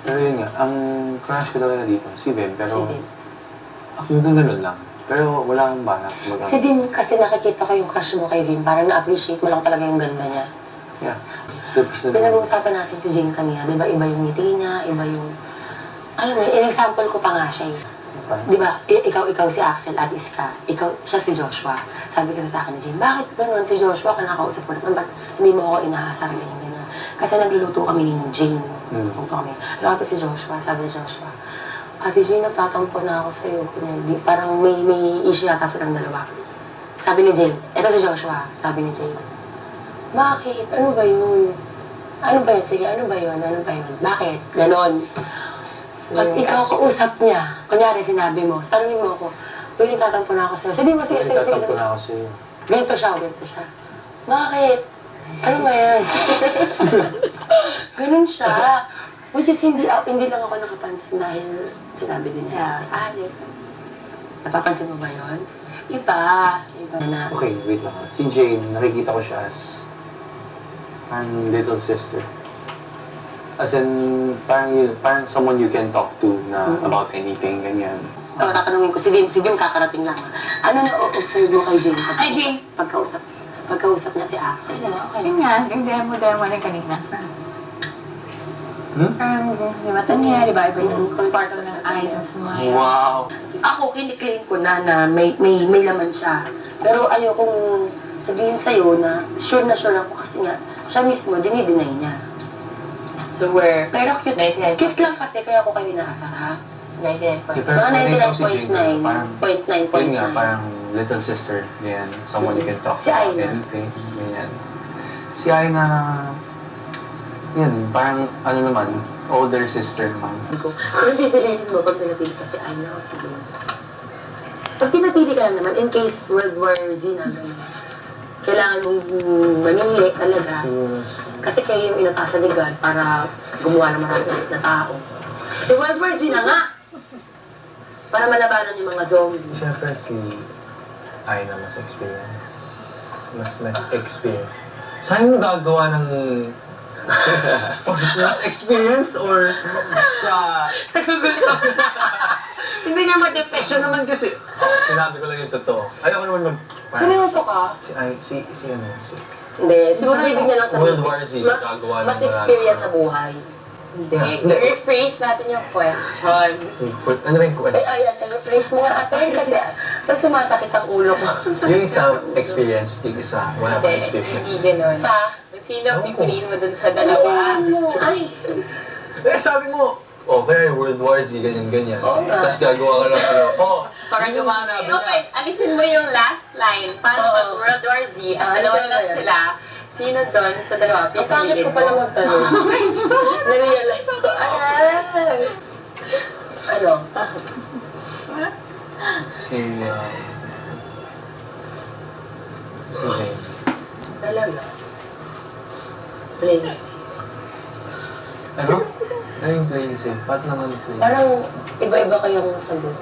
Pero yun nga, ang crush ko talaga dito, si Vin, pero Si Vin. hanggang ganun lang. Pero wala akong balak. Si Vin, kasi nakikita ko yung crush mo kay Vin, parang na-appreciate mo lang talaga yung ganda niya. Yeah. It's the Pinag-uusapan natin si Jane kanina, di ba iba yung ngiti niya, iba yung... Alam mo, in-example ko pa nga siya eh. Di ba, ikaw si Axel at Iska, siya si Joshua. Sabi kasi sa akin ni Jane, bakit ganun si Joshua, kinakausap ko naman, ba't hindi mo ako inaasar ganyan, ganyan. Kasi nagluluto kami ni Jane. Nagluto kami. Lalo si Joshua, sabi ni Joshua, Ate Jane, nagtatampo na ako sa'yo. Parang may issue yata silang dalawa. Sabi ni Jane, eto si Joshua, sabi ni Jane, bakit? Ano ba yun? Ano ba yun? Sige, ano ba yun? Ano ba yun? Bakit? Ganon. Pag ikaw kausap niya, kunyari sinabi mo, tanungin mo ako, uy, nagtatampo na ako sa'yo. Sabi mo, sige, sige, sige. Nagtatampo na ako sa'yo. Ganito siya. Bakit? Ano ba yan? Ganon siya. Which is, hindi lang ako nakapansin dahil sinabi din niya, Alex. Napapansin mo ba yun? Iba na. Okay, wait lang. Si Jane, nakikita ko siya as parang little sister. As in, parang someone you can talk to na about anything, ganyan. Tatanungin ko, si Vim kakarating lang. Ano na-observe mo kay Jane? Ay, Jane! Pagkausap niya si Axel. Okay. Yun nga, yung demo na kanina. Yung mata niya, di ba? Iba yung sparkle ng eyes, ang smile. Wow! Ako, kiniklaim ko na may laman siya. Pero ayokong sabihin sa'yo na sure ako kasi nga, siya mismo, dinideny niya. So pero cute. Cute lang kasi, kaya ako kayo inaasar, ha? 99.9. Pero Mga nakita ko si Jane, 99.9. parang, 0.9. yun nga, parang little sister, ganyan. Someone you can talk Si about Aina. anything, ganyan. Si Aina, yan, parang, ano naman, older sister naman. Anong pipiliin mo pag pinapili ka si Aina o si Jane? Pag pinapili ka lang naman, in case World War Z na gano'n, kailangan mong mamili talaga. Kasi kayo yung inata sa legal para gumawa ng marami na tao. Kasi World War Z na nga! Para malabanan yung mga zombie. Siyempre si Aina mas experience. Mas experience. Saan mo gagawa ng mas experience or sa... Hindi nga ma-defession naman kasi. Sinabi ko lang yung totoo. Ayoko naman Seryoso ka? Si Hindi, siguro ibig niya lang sabihin. World War Z, gagawa ng mas experience sa buhay. Hindi. I-rephrase natin yung question. Ano ba yung question? Ay, rephrase mo nga ate kasi sumasakit ang ulo ko. Yung isa experience, yung isa wala pa experience. Hindi ganun. Sa... Sino pipiliin mo dun sa dalawa? Ay, Sabi mo, kaya World War Z, ganyan-ganyan. Oo nga. Tapos gagawa ka lang, Parang gumamit. Okay, alisin mo yung last line. Paano pag World War Z at dalawa lang sila, sino doon sa dalawa ang pangit pipiliin ko mo? pala magtanong. Na-realize ko, ano? Si Jane. Talaga? Please. Ano? Ano yung plain safe? Ba't naman plain? Parang iba-iba kayang sagot.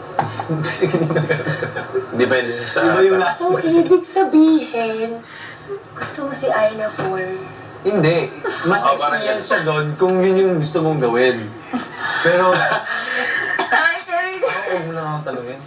Depende sa... Iba yung last So, ibig sabihin, gusto mo si Aina for... Hindi. Mas experience siya doon kung yun yung gusto mong gawin. Pero... Ay, pero huwag mo lang akong tanungin.